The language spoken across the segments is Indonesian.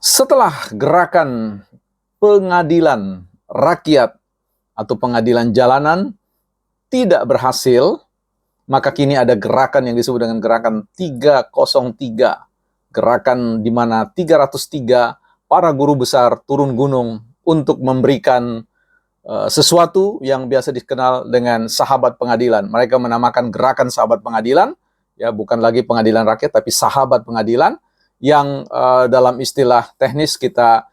Setelah gerakan pengadilan rakyat atau pengadilan jalanan tidak berhasil, maka kini ada gerakan yang disebut dengan gerakan 303. Gerakan di mana 303 para guru besar turun gunung untuk memberikan sesuatu yang biasa dikenal dengan sahabat pengadilan. Mereka menamakan gerakan sahabat pengadilan, ya bukan lagi pengadilan rakyat tapi sahabat pengadilan yang dalam istilah teknis kita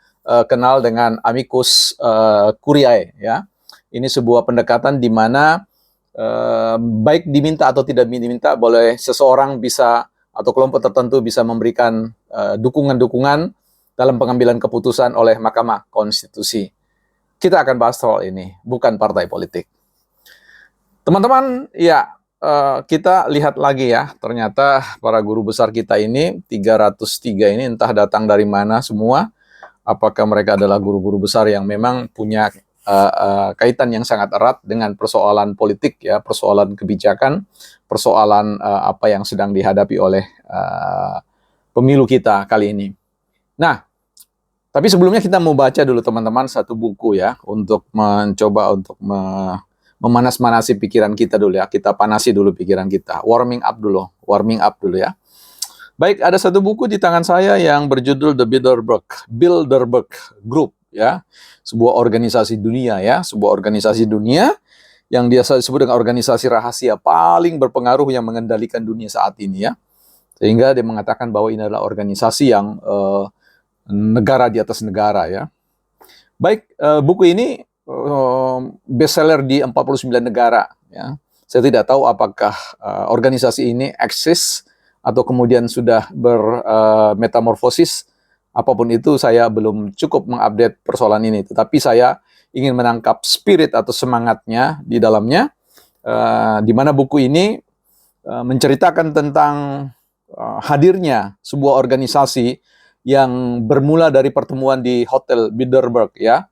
kenal dengan amicus curiae, ya. Ini sebuah pendekatan di mana baik diminta atau tidak diminta, boleh seseorang bisa atau kelompok tertentu bisa memberikan dukungan-dukungan dalam pengambilan keputusan oleh Mahkamah Konstitusi. Kita akan bahas soal ini, bukan partai politik. Teman-teman, ya kita lihat lagi ya, ternyata para guru besar kita ini, 303 ini entah datang dari mana semua. Apakah mereka adalah guru-guru besar yang memang punya kaitan yang sangat erat dengan persoalan politik, ya, persoalan kebijakan, persoalan apa yang sedang dihadapi oleh pemilu kita kali ini. Nah, tapi sebelumnya kita mau baca dulu teman-teman satu buku ya, untuk mencoba untuk memanas-manasi pikiran kita dulu ya. Kita panasi dulu pikiran kita, warming up dulu ya. Baik, ada satu buku di tangan saya yang berjudul The Bilderberg Group, ya. Sebuah organisasi dunia ya, sebuah organisasi dunia yang biasa disebut dengan organisasi rahasia paling berpengaruh yang mengendalikan dunia saat ini ya. Sehingga dia mengatakan bahwa ini adalah organisasi yang negara di atas negara ya. Baik, buku ini bestseller di 49 negara ya. Saya tidak tahu apakah organisasi ini eksis atau kemudian sudah bermetamorfosis. Apapun itu, saya belum cukup mengupdate persoalan ini, tetapi saya ingin menangkap spirit atau semangatnya di dalamnya, di mana buku ini menceritakan tentang hadirnya sebuah organisasi yang bermula dari pertemuan di Hotel Bilderberg ya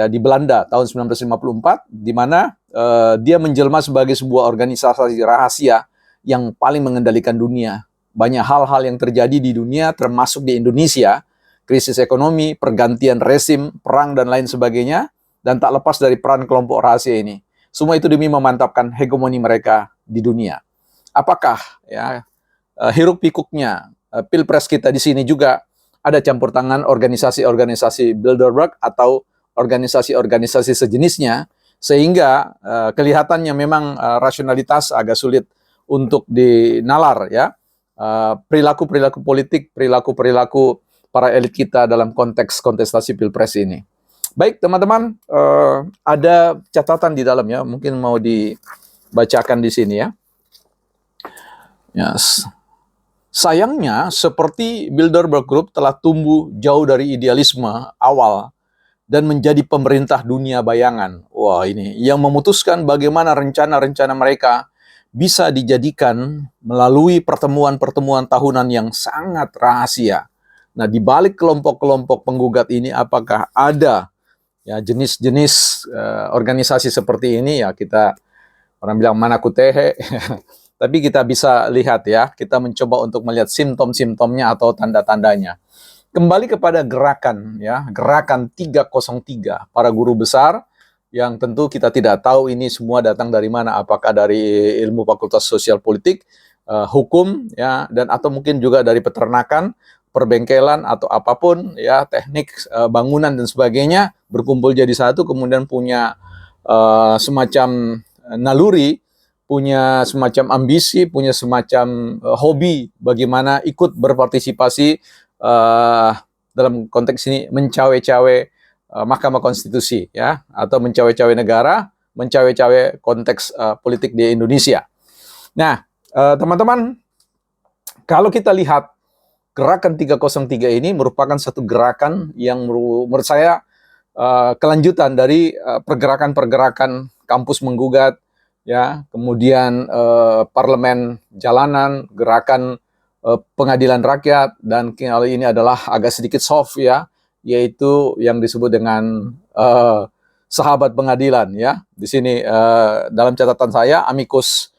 di Belanda tahun 1954, di mana dia menjelma sebagai sebuah organisasi rahasia yang paling mengendalikan dunia. Banyak hal-hal yang terjadi di dunia, termasuk di Indonesia, krisis ekonomi, pergantian rezim, perang dan lain sebagainya, dan tak lepas dari peran kelompok rahasia ini. Semua itu demi memantapkan hegemoni mereka di dunia. Apakah ya hiruk pikuknya Pilpres kita di sini juga ada campur tangan organisasi-organisasi Bilderberg atau organisasi-organisasi sejenisnya, sehingga kelihatannya memang rasionalitas agak sulit untuk dinalar ya. Perilaku-perilaku politik, perilaku-perilaku para elit kita dalam konteks kontestasi Pilpres ini. Baik teman-teman, ada catatan di dalamnya, mungkin mau dibacakan di sini ya. Yes. Sayangnya, seperti Bilderberg Group telah tumbuh jauh dari idealisme awal dan menjadi pemerintah dunia bayangan. Wah, ini yang memutuskan bagaimana rencana-rencana mereka bisa dijadikan melalui pertemuan-pertemuan tahunan yang sangat rahasia. Nah, di balik kelompok-kelompok penggugat ini, apakah ada ya jenis-jenis organisasi seperti ini? Ya, kita orang bilang mana kutehe. Tapi kita bisa lihat ya, kita mencoba untuk melihat simptom-simptomnya atau tanda-tandanya. Kembali kepada gerakan ya, gerakan 303 para guru besar yang tentu kita tidak tahu ini semua datang dari mana, apakah dari ilmu Fakultas Sosial Politik, hukum ya, dan atau mungkin juga dari peternakan, perbengkelan atau apapun ya, teknik bangunan dan sebagainya, berkumpul jadi satu kemudian punya semacam naluri, punya semacam ambisi, punya semacam hobi bagaimana ikut berpartisipasi dalam konteks ini mencawe-cawe Mahkamah Konstitusi ya, atau mencawe-cawe negara, mencawe-cawe konteks politik di Indonesia. Nah, teman-teman, kalau kita lihat gerakan 303 ini merupakan satu gerakan yang menurut saya kelanjutan dari pergerakan-pergerakan kampus menggugat ya, kemudian parlemen jalanan, gerakan pengadilan rakyat, dan kali ini adalah agak sedikit soft ya, yaitu yang disebut dengan sahabat pengadilan ya. Di sini dalam catatan saya amicus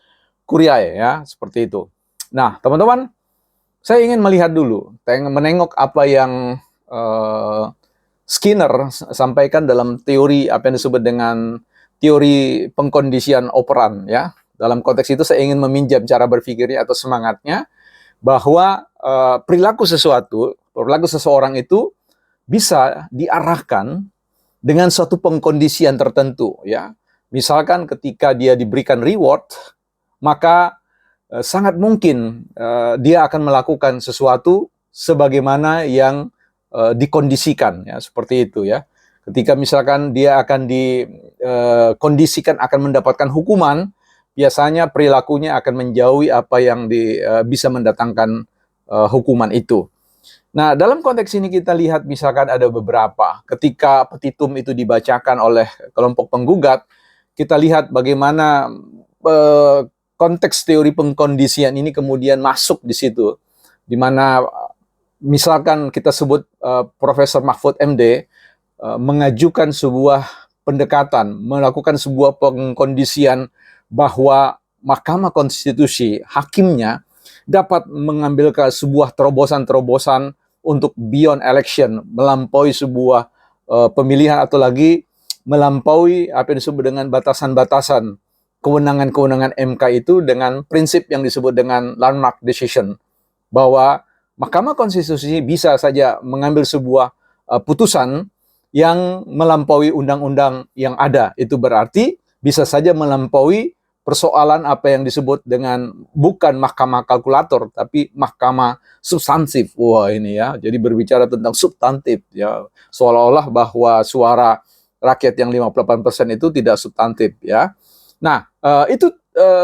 curiae ya, seperti itu. Nah, teman-teman, saya ingin melihat dulu, menengok apa yang Skinner sampaikan dalam teori apa yang disebut dengan teori pengkondisian operan, ya. Dalam konteks itu saya ingin meminjam cara berpikirnya atau semangatnya bahwa perilaku seseorang itu bisa diarahkan dengan suatu pengkondisian tertentu, ya. Misalkan ketika dia diberikan reward, maka sangat mungkin dia akan melakukan sesuatu sebagaimana yang dikondisikan, ya, seperti itu, ya. Ketika misalkan dia akan dikondisikan akan mendapatkan hukuman, biasanya perilakunya akan menjauhi apa yang bisa mendatangkan hukuman itu. Nah, dalam konteks ini kita lihat misalkan ada beberapa. Ketika petitum itu dibacakan oleh kelompok penggugat, kita lihat bagaimana konteks teori pengkondisian ini kemudian masuk di situ. Di mana misalkan kita sebut Profesor Mahfud MD mengajukan sebuah pendekatan, melakukan sebuah pengkondisian bahwa Mahkamah Konstitusi, hakimnya, dapat mengambil sebuah terobosan-terobosan untuk beyond election, melampaui sebuah pemilihan atau lagi melampaui apa yang disebut dengan batasan-batasan kewenangan-kewenangan MK itu dengan prinsip yang disebut dengan landmark decision, bahwa Mahkamah Konstitusi bisa saja mengambil sebuah putusan yang melampaui undang-undang yang ada. Itu berarti bisa saja melampaui persoalan apa yang disebut dengan bukan mahkamah kalkulator, tapi mahkamah substantif. Wah, ini ya, jadi berbicara tentang substantif, ya, seolah-olah bahwa suara rakyat yang 58% itu tidak substantif, ya. Nah, itu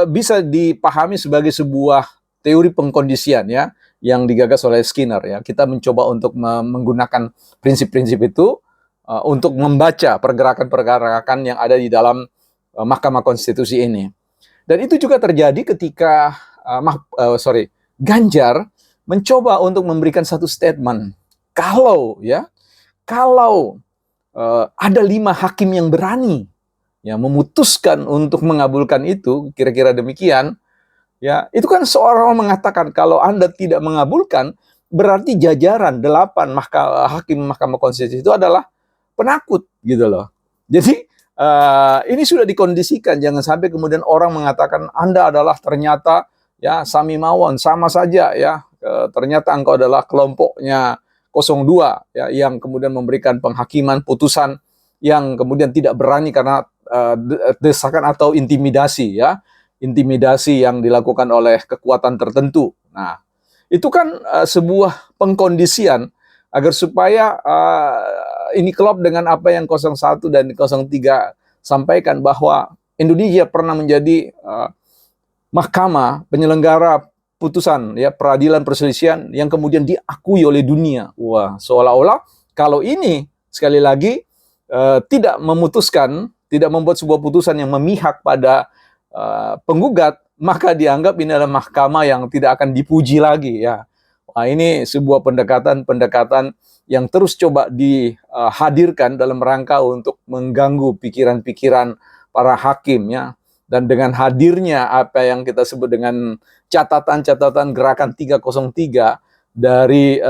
bisa dipahami sebagai sebuah teori pengkondisian, ya, yang digagas oleh Skinner, ya. Kita mencoba untuk menggunakan prinsip-prinsip itu untuk membaca pergerakan-pergerakan yang ada di dalam Mahkamah Konstitusi ini. Dan itu juga terjadi ketika Ganjar mencoba untuk memberikan satu statement. Kalau ada 5 hakim yang berani, ya, memutuskan untuk mengabulkan itu, kira-kira demikian, ya, itu kan seorang mengatakan kalau Anda tidak mengabulkan, berarti jajaran 8 hakim Mahkamah Konstitusi itu adalah penakut, gitu loh. Jadi ini sudah dikondisikan, jangan sampai kemudian orang mengatakan Anda adalah ternyata, ya, Sami Mawon, sama saja, ya, ternyata engkau adalah kelompoknya 02, ya, yang kemudian memberikan penghakiman putusan yang kemudian tidak berani karena desakan atau intimidasi, ya, intimidasi yang dilakukan oleh kekuatan tertentu. Nah, itu kan sebuah pengkondisian agar supaya ini klop dengan apa yang 01 dan 03 sampaikan, bahwa Indonesia pernah menjadi mahkamah penyelenggara putusan, ya, peradilan perselisihan yang kemudian diakui oleh dunia. Wah, seolah-olah kalau ini sekali lagi tidak memutuskan, tidak membuat sebuah putusan yang memihak pada penggugat, maka dianggap ini adalah mahkamah yang tidak akan dipuji lagi, ya. Nah, ini sebuah pendekatan yang terus coba dihadirkan dalam rangka untuk mengganggu pikiran-pikiran para hakim, ya. Dan dengan hadirnya apa yang kita sebut dengan catatan-catatan gerakan 303 dari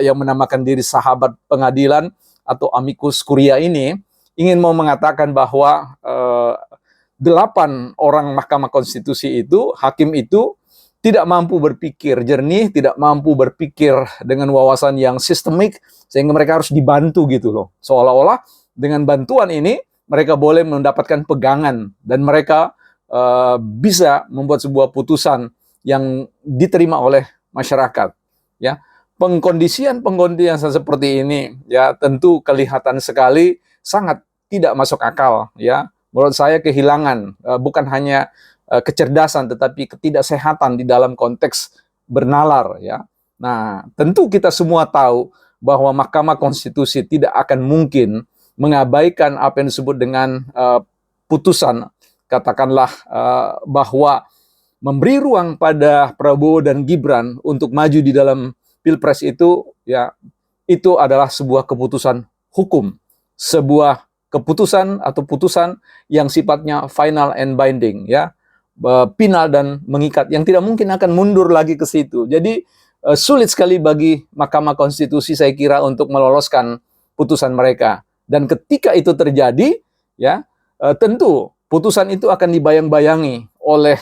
yang menamakan diri sahabat pengadilan atau amicus curia ini, ingin mau mengatakan bahwa 8 orang Mahkamah Konstitusi itu, hakim itu, tidak mampu berpikir jernih, tidak mampu berpikir dengan wawasan yang sistemik, sehingga mereka harus dibantu, gitu loh. Seolah-olah dengan bantuan ini, mereka boleh mendapatkan pegangan, dan mereka bisa membuat sebuah putusan yang diterima oleh masyarakat, ya. Pengkondisian seperti ini, ya, tentu kelihatan sekali sangat tidak masuk akal, ya. Menurut saya kehilangan bukan hanya kecerdasan, tetapi ketidaksehatan di dalam konteks bernalar, ya. Nah, tentu kita semua tahu bahwa Mahkamah Konstitusi tidak akan mungkin mengabaikan apa yang disebut dengan putusan, katakanlah bahwa memberi ruang pada Prabowo dan Gibran untuk maju di dalam Pilpres itu, ya, itu adalah sebuah keputusan hukum, sebuah keputusan atau putusan yang sifatnya final and binding, ya, final dan mengikat, yang tidak mungkin akan mundur lagi ke situ. Jadi sulit sekali bagi Mahkamah Konstitusi saya kira untuk meloloskan putusan mereka. Dan ketika itu terjadi, ya tentu putusan itu akan dibayang-bayangi oleh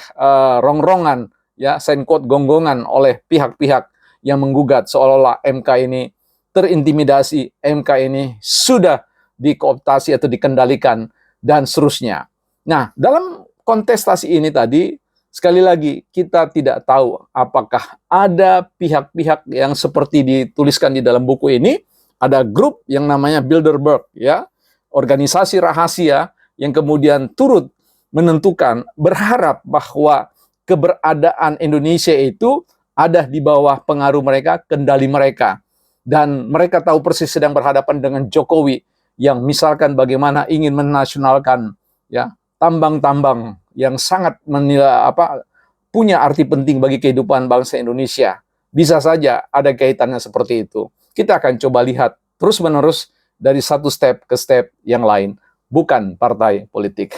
rongrongan, ya quote gonggongan oleh pihak-pihak yang menggugat seolah-olah MK ini terintimidasi, MK ini sudah dikooptasi atau dikendalikan dan seterusnya. Nah, dalam kontestasi ini tadi sekali lagi kita tidak tahu apakah ada pihak-pihak yang seperti dituliskan di dalam buku ini. Ada grup yang namanya Bilderberg, ya, organisasi rahasia yang kemudian turut menentukan, berharap bahwa keberadaan Indonesia itu ada di bawah pengaruh mereka, kendali mereka. Dan mereka tahu persis sedang berhadapan dengan Jokowi yang misalkan bagaimana ingin menasionalkan, ya, tambang-tambang yang sangat punya arti penting bagi kehidupan bangsa Indonesia. Bisa saja ada kaitannya seperti itu. Kita akan coba lihat terus-menerus dari satu step ke step yang lain, bukan partai politik.